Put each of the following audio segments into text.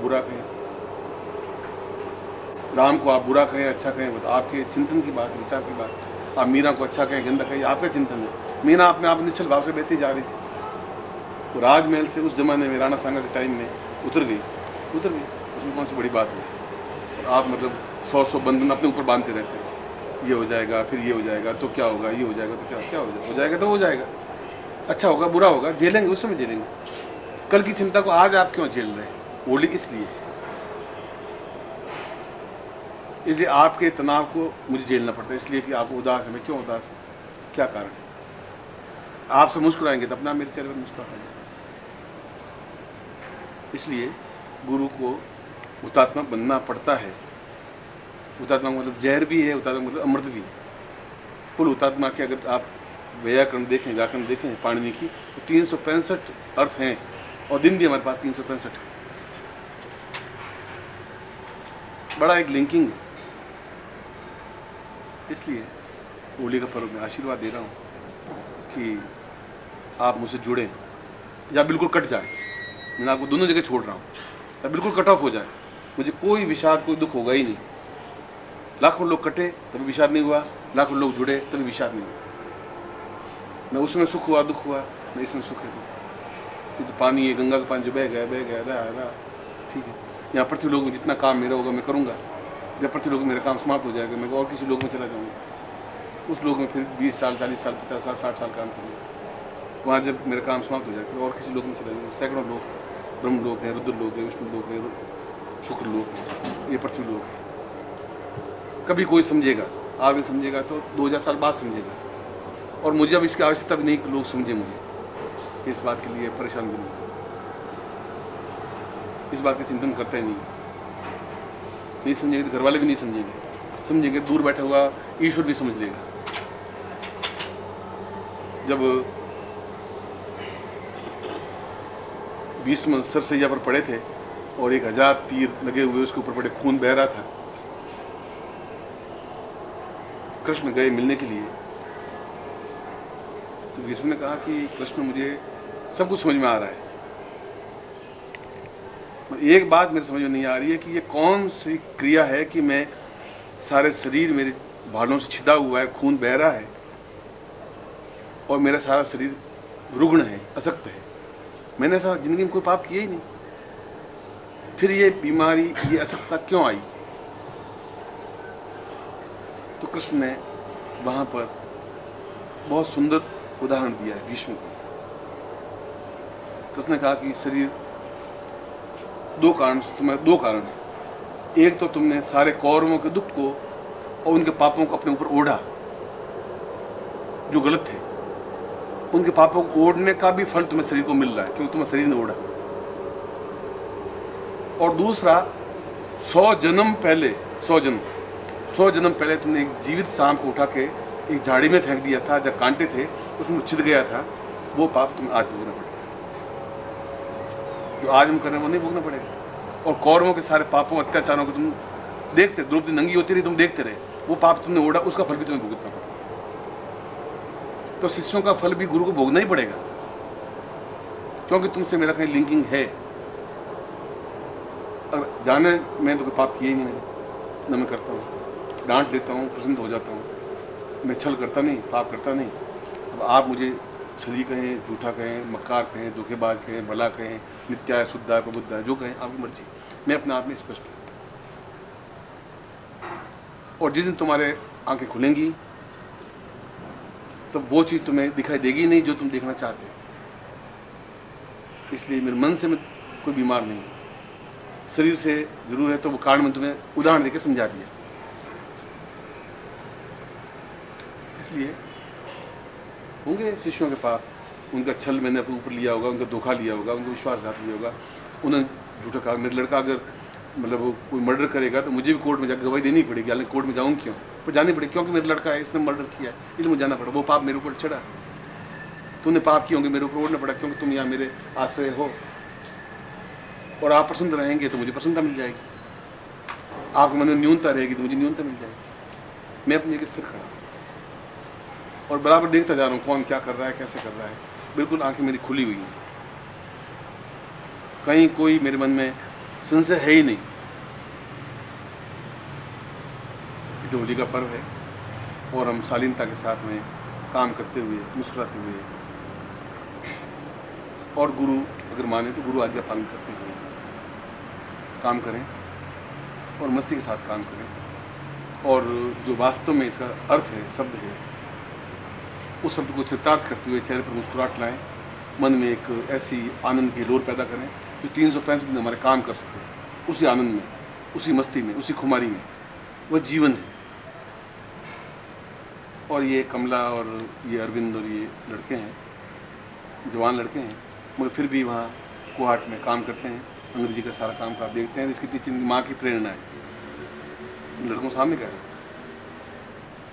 बुरा कहें, राम को आप बुरा कहें अच्छा कहें, वो तो आपके चिंतन की बात, विचार की बात। आप मीरा को अच्छा कहें गंदा कहें, आपका चिंतन है। मीरा अपने आप निश्चल भाव से बहती जा रही थी, तो राजमहल से उस जमाने में राणा सांगा के टाइम में उतर गई, उसमें कौन सी बड़ी बात है। और आप मतलब 100 बंधन अपने ऊपर बांधते रहते हैं, ये हो जाएगा फिर ये हो जाएगा तो क्या होगा, ये हो जाएगा तो क्या हो जाएगा तो हो जाएगा, अच्छा होगा बुरा होगा, झेलेंगे, उस समय झेलेंगे। कल की चिंता को आज आप क्यों झेल रहे हैं? ओली इसलिए आपके तनाव को मुझे झेलना पड़ता है, इसलिए कि आप उदास हैं। मैं क्यों उदास हूं, क्या कारण है? आपसे मुस्कुराएंगे तो अपना मेरे चेहरे पर मुस्कुराएंगे। इसलिए गुरु को हुतात्मा बनना पड़ता है। हुतात्मा मतलब जहर भी है, हुतात्मा मतलब अमृत भी है। कुल हुतात्मा के अगर आप व्याकरण देखें, व्याकरण देखें पाणिनि की, तो 365 अर्थ हैं, और दिन भी हमारे पास 365 है। बड़ा एक लिंकिंग है। इसलिए होली का पर्व में आशीर्वाद दे रहा हूं कि आप मुझसे जुड़ें या बिल्कुल कट जाए। मैं आपको दोनों जगह छोड़ रहा हूं, या बिल्कुल कट ऑफ हो जाए। मुझे कोई विषाद, कोई दुख होगा ही नहीं। लाखों लोग कटे तभी विषाद नहीं हुआ, लाखों लोग जुड़े तभी विषाद नहीं हुआ। न उसमें सुख हुआ दुख हुआ, न इसमें सुख है दुख। तो पानी है, गंगा का पानी जो बह गया रहा, ठीक है। यहाँ पृथ्वी लोग में जितना काम मेरा होगा मैं करूँगा। जब पृथ्वी लोग में मेरा काम समाप्त हो जाएगा, मैं और किसी लोग में चला जाऊँगा। उस लोग में फिर 20 साल 40 साल 50 साल 60 साल काम करूँगा। वहाँ जब मेरा काम समाप्त हो जाएगा फिर और किसी लोग में चला जाऊँगा। सैकड़ों लोग, ब्रह्म लोग हैं, रुद्र लोग हैं, विष्णु लोग हैं, शुक्र लोग हैं, ये पृथ्वी लोग हैं। कभी कोई समझेगा, आगे समझेगा तो 2000 साल बाद समझेगा। और मुझे अब इसकी आवश्यकता भी नहीं कि लोग समझे मुझे, इस बात के लिए परेशान भी नहीं, इस बात का चिंतन करते नहीं। नहीं समझेंगे तो घर वाले भी नहीं समझेंगे, समझेंगे दूर बैठा हुआ ईश्वर भी समझ लेगा। जब भीष्म सरसैया पर पड़े थे और 1000 तीर लगे हुए उसके ऊपर पड़े, खून बह रहा था, कृष्ण गए मिलने के लिए। तो भीष्म ने कहा कि कृष्ण मुझे सब कुछ समझ में आ रहा है, एक बात मेरे समझ में नहीं आ रही है कि ये कौन सी क्रिया है कि मैं सारे शरीर मेरे भालों से छिदा हुआ है, खून बह रहा है और मेरा सारा शरीर रुग्ण है, अशक्त है। मैंने ऐसा जिंदगी में कोई पाप किया ही नहीं, फिर ये बीमारी, ये अशक्तता क्यों आई? तो कृष्ण ने वहां पर बहुत सुंदर उदाहरण दिया है भीष्म को। कृष्ण ने कहा कि शरीर दो कारण है। एक तो तुमने सारे कौरवों के दुख को और उनके पापों को अपने ऊपर ओढ़ा जो गलत थे। उनके पापों को ओढ़ने का भी फल तुम्हें शरीर को मिल रहा है क्योंकि तुम्हें शरीर ने ओढ़ा। और दूसरा, 100 जन्म पहले तुमने एक जीवित सांप को उठा के एक झाड़ी में फेंक दिया था, जब कांटे थे उसमें छिद गया था। वो पाप तुम्हें आज भोगना पड़ेगा, जो आज हम कर रहे हैं वो नहीं भोगना पड़ेगा। और कौरवों के सारे पापों अत्याचारों को तुम देखते, द्रौपदी नंगी होती रही, तुम देखते रहे, वो पाप तुमने ओढ़ा, उसका फल भी तुम्हें भुगतना पड़ेगा। तो शिष्यों का फल भी गुरु को भोगना ही पड़ेगा, क्योंकि तुमसे मेरा कहीं लिंकिंग है। अगर जाने मैं तो कोई पाप किए ही नहीं, न मैं करता हूँ, डांट देता हूँ, प्रसन्न हो जाता हूँ, मैं छल करता नहीं, पाप करता नहीं। अब आप मुझे छली कहें, झूठा कहें, मक्कार कहें, धोखेबाज कहें, भला कहें, नित्याय, शुद्धाय, प्रबुद्धाय, जो कहें आपकी मर्जी, मैं अपने आप में स्पष्ट हूँ। और जिस दिन तुम्हारे आंखें खुलेंगी तो वो चीज तुम्हें दिखाई देगी नहीं जो तुम देखना चाहते हो। इसलिए मेरे मन से मैं कोई बीमार नहीं हूं, शरीर से जरूर है, तो वो कारण मैं तुम्हें उदाहरण देकर समझा दिया। इसलिए होंगे शिष्यों के पास, उनका छल मैंने अपने ऊपर लिया होगा, उनका धोखा लिया होगा, उनको विश्वासघात लिया होगा, उन्होंने झूठा कहा। मेरा लड़का अगर मतलब कोई मर्डर करेगा तो मुझे भी कोर्ट में जाकर गवाही देनी पड़ेगी। हालांकि कोर्ट में जाऊँ क्यों, पर जानी पड़ेगी क्योंकि मेरा लड़का है, इसने मर्डर किया है, इसलिए मुझे जाना पड़ा। वो पाप मेरे ऊपर चढ़ा, तुमने पाप किए होंगे मेरे ऊपर ओढ़ना पड़ा, क्योंकि तुम यहाँ मेरे आश्रय हो। और आप प्रसन्न रहेंगे तो मुझे प्रसन्नता मिल जाएगी, आपके मन में न्यूनता रहेगी तो मुझे न्यूनता मिल जाएगी। मैं अपनी जगह स्थिर खड़ा और बराबर देखता जा रहा हूँ कौन क्या कर रहा है, कैसे कर रहा है। बिल्कुल आंखें मेरी खुली हुई हैं, कहीं कोई मेरे मन में संशय है ही नहीं। तो होली का पर्व है और हम शालीनता के साथ में काम करते हुए, मुस्कुराते हुए और गुरु अगर माने तो गुरु आज्ञा पालन करते हुए काम करें और मस्ती के साथ काम करें। और जो वास्तव में इसका अर्थ है, शब्द है, उस शब्द को चरितार्थ करते हुए चेहरे पर मुस्कुराहट लाएं, मन में एक ऐसी आनंद की लोर पैदा करें जो 365 दिन हमारे काम कर सके। उसी आनंद में, उसी मस्ती में, उसी खुमारी में वह जीवन है। और ये कमला और ये अरविंद और ये लड़के हैं, जवान लड़के हैं, मगर फिर भी वहाँ कोहाट में काम करते हैं। अंग्रेजी का सारा काम आप देखते हैं, इसके पीछे माँ की प्रेरणा है। लड़कों सामने कह रहे हैं,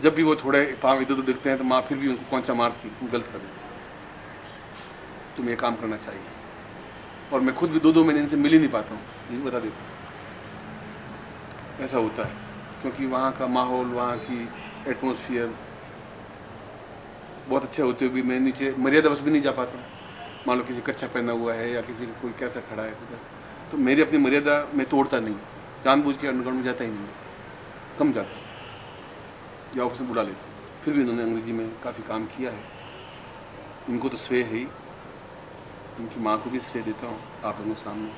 जब भी वो थोड़े पाँव इधर उधर दिखते हैं तो माँ फिर भी उनको कौन सा मारती, गलत कर देती, तुम्हें ये काम करना चाहिए। और मैं खुद भी 2-2 महीने इनसे मिल ही नहीं पाता हूँ, ये बता देता हूँ। ऐसा होता है क्योंकि वहाँ का माहौल, वहाँ की एटमोसफियर बहुत अच्छे होते हुए भी मैं नीचे मर्यादा बस भी नहीं जा पाता हूँ। मान लो किसी कच्छा पहना हुआ है या किसी कोई कैसा खड़ा है, तो मेरी अपनी मर्यादा मैं तोड़ता नहीं, जानबूझ के अंडरग्राउंड में जाता ही नहीं, कम जाता या ऑफिस में बुला लेता। फिर भी उन्होंने अंग्रेजी में काफ़ी काम किया है। इनको तो श्रेय है ही, उनकी माँ को भी श्रेय देता हूँ आप लोगों के सामने।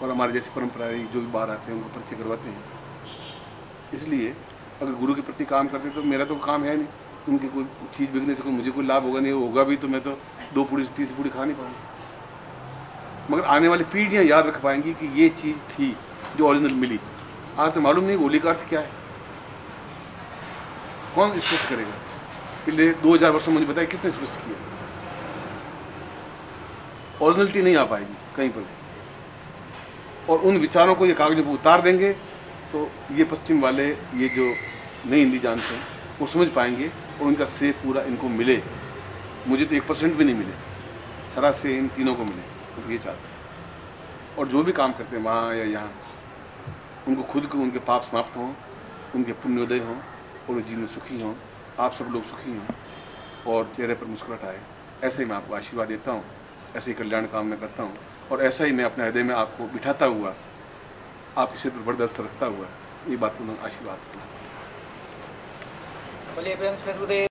और हमारे जैसे परंपराएं जो भी बाहर आते हैं उनको परिचय करवाते हैं। इसलिए अगर गुरु के प्रति काम करते तो मेरा तो काम है नहीं, उनकी कोई चीज़ बिकने से कोई मुझे कोई लाभ होगा नहीं, होगा भी तो मैं तो 2 पूड़ी 3 पूड़ी खा नहीं पाऊँगा। मगर आने वाली पीढ़ियाँ याद रख पाएंगी कि ये चीज़ थी जो ओरिजिनल मिली। आज तो मालूम नहीं होली का अर्थ क्या है, कौन स्पष्ट करेगा? पिछले 2000 वर्षों में मुझे बताया किसने स्पष्ट किया? ओरिजिनलिटी नहीं आ पाएगी कहीं पर। और उन विचारों को ये कागजों पर उतार देंगे तो ये पश्चिम वाले, ये जो नई हिंदी जानते हैं, वो समझ पाएंगे और उनका श्रेय पूरा इनको मिले। मुझे तो 1% भी नहीं मिले, सारा श्रेय इन तीनों को मिले, तो ये चाहते हैं। और जो भी काम करते हैं वहाँ या यहाँ, उनको खुद को उनके पाप समाप्त हों, उनके पुण्योदय हों और वो जीवन में सुखी हों, आप सब लोग सुखी हों और चेहरे पर मुस्कुराहट आए। ऐसे ही मैं आपको आशीर्वाद देता हूँ, ऐसे ही कल्याण कामना करता हूँ और ऐसा ही मैं अपने हृदय में आपको बिठाता हुआ, आपके सिर पर बरदस्त रखता हुआ ये बात को मैं आशीर्वाद दूँ। बोलिए प्रेम से गुरुदेव।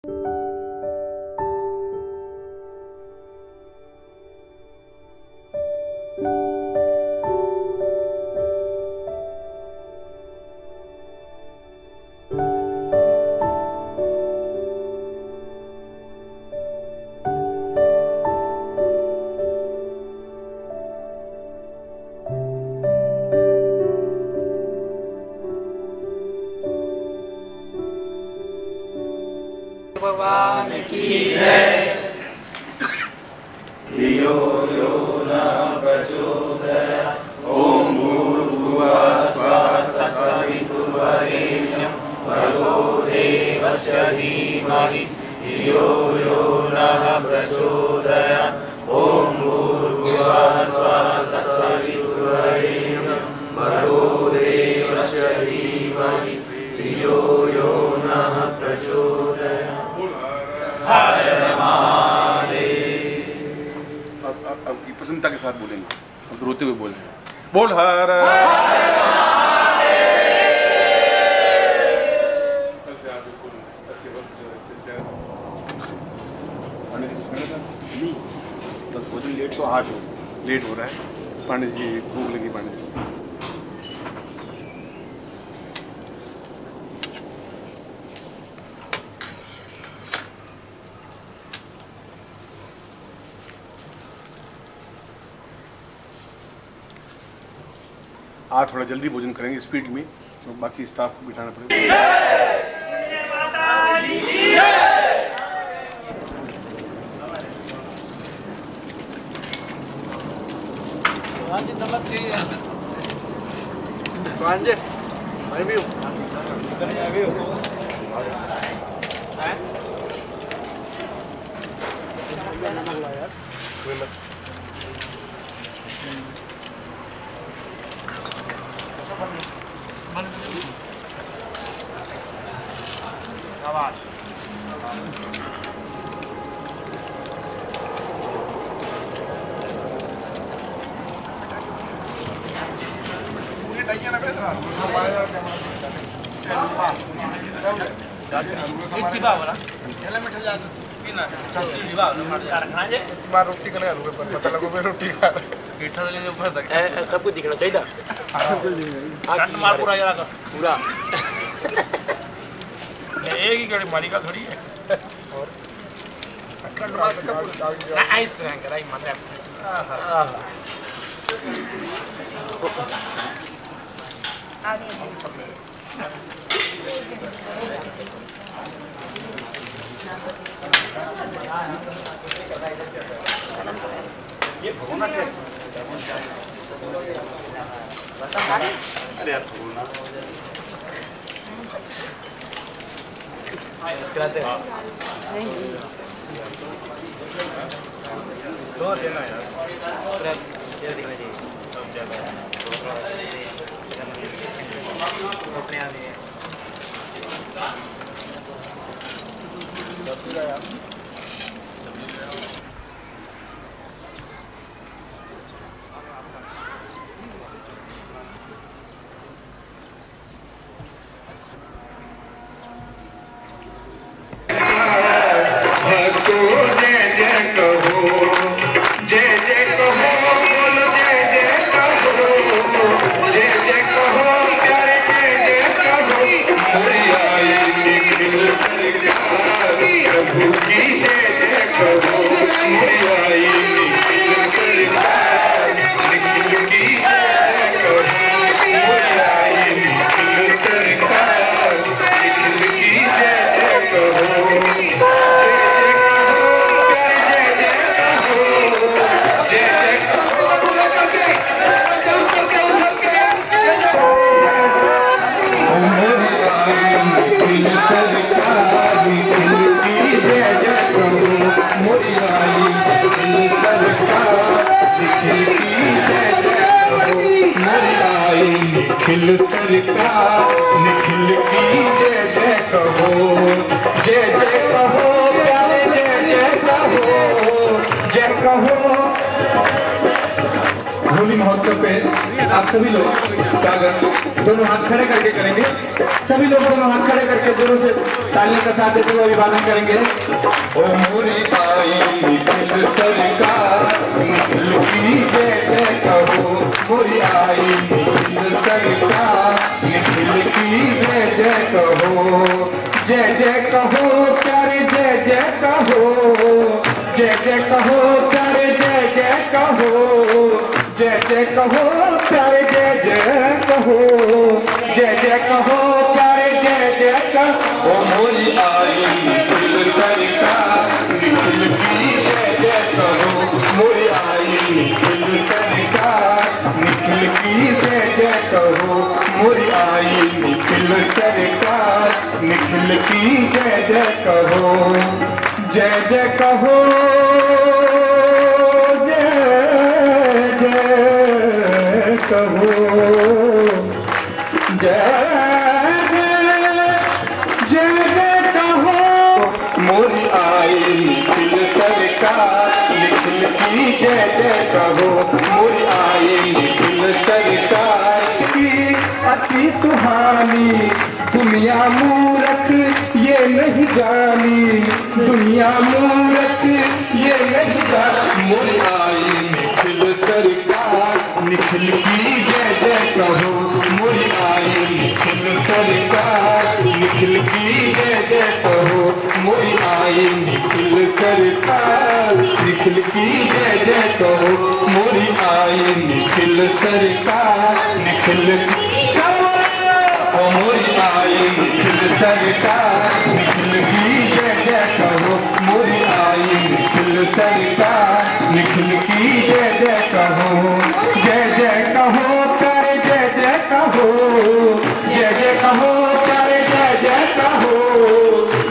भगवान की जय। धियो यो न प्रचोदयात्। ओम भूर्भुवः स्वः तत्सवितुर्वरेण्यं भर्गो देवस्य धीमहि धियो यो न प्रचोदयात्। ओम भूर्भुवः स्वः तत्सवितुर्वरेण्यं भर्गो देवस्य धीमहि धियो यो न प्रचोदयात्। अब प्रसन्नता के साथ बोलेंगे, अब तो रोते हुए बोल रहे हैं। बोल हर भोजन लेट तो आज लेट हो रहा है। पंडित जी भूख लगी, पंडित जी आज थोड़ा जल्दी भोजन करेंगे स्पीड में, तो बाकी स्टाफ को बिठाना पड़ेगा। रोटी कने आलू पर पता लगो मैं रोटी खा सब कुछ दिखना चाहिए पूरा पूरा एक ही गाड़ी मारी का थोड़ी है और आइस रंग राई मन रहा ये भगोना क्या अरे यार भगोना दो देना यार ये दिखना चाहिए सब जगह अपने आने निखिल सरकार निखिल की जय जय कहो जय जय कहो प्यारे जय जय कहो जय कहो। होली महोत्सव पे आप सभी लोग स्वागत दोनों हाथ खड़े करके करेंगे। सभी लोग दोनों हाथ खड़े करके दोनों से तालियों का साथ देते हुए अभिवादन करेंगे। ओ मोरी आई निखिल सरकार निखिल की जय जय कहो मोरी आई निखिल सरकार निखिल की जय जय कहो जय जय कहो प्यारे जय जय कहो जय जय कहो प्यारे जय जय कहो जय जय कहो प्यारे जय जय कहो जय जय कहो प्यारे जय जय कहो। ओ मोरी आई निखिल सरकार निखिल की जय जय कहो मोरी आई निखिल सरकार निखिल की जय जय कहो मोरी आई निखिल सरकार निखिल की जय जय कहो जय जय कहो जय कहो जय जय जय कहो मोरी आई निखिल सरकार निखिल की जय जय कहो मोरी आई निखिल सरकार की अति सुहानी दुनिया मूरख ये नहीं जानी दुनिया मूरख ये नहीं जानी मोरी आई निखिल सरकार निखिल की जय जय कहो मोरी आई निखिल सरकार निखिल की जय जय कहो मोरी आई निखिल सरकार निखिल की जय जय कहो मोरी आई निखिल सरकार निखिल मोरी आई निखिल सरकार निखिल की जय जय कहो मोरी आई निखिल सरकार निखिल की जय जय कहो जय जय कहो प्यारे जय जय कहो जय जय कहो प्यारे जय जय कहो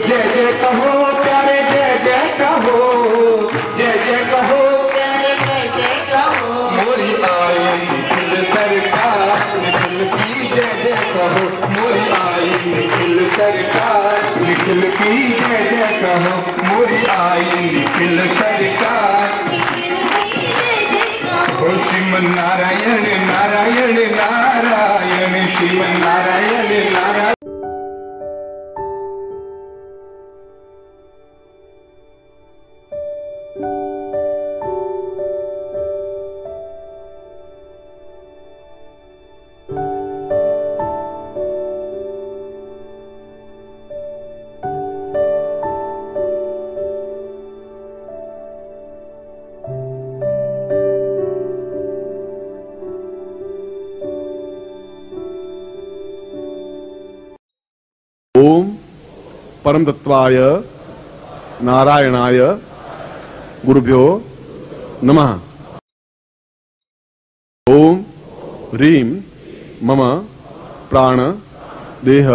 जय जय कहो प्यारे जय जय कहो जय जय कहो प्यारे जय जय कहो मोरी आई निखिल सरकार निखिल की जय जय कहो मोरी आई निखिल सरकार निखिल की जय जय कहो मोरी आई निखिल सरकार। ओ श्रीमन नारायण नारायण नारायण श्रीमन्नारायण नारायण। ओम परम तत्वाय नारायणाय गुरुभ्यो नमः। ओम ह्रीं मम प्राण देह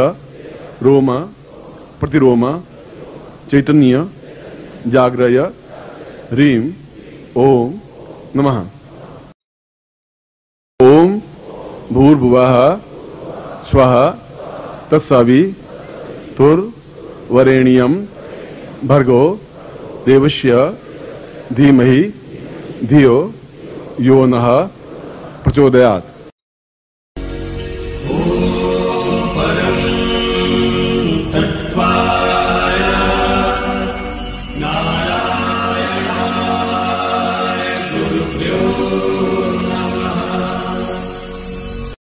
रोम प्रतिरोम चैतन्य जाग्रय ह्रीं ओम नमः। ओम भूर्भुवः स्वः तत्सवितुर्वरेण्यं भर्गो देवस्य धीमहि धियो यो नः प्रचोदयात्।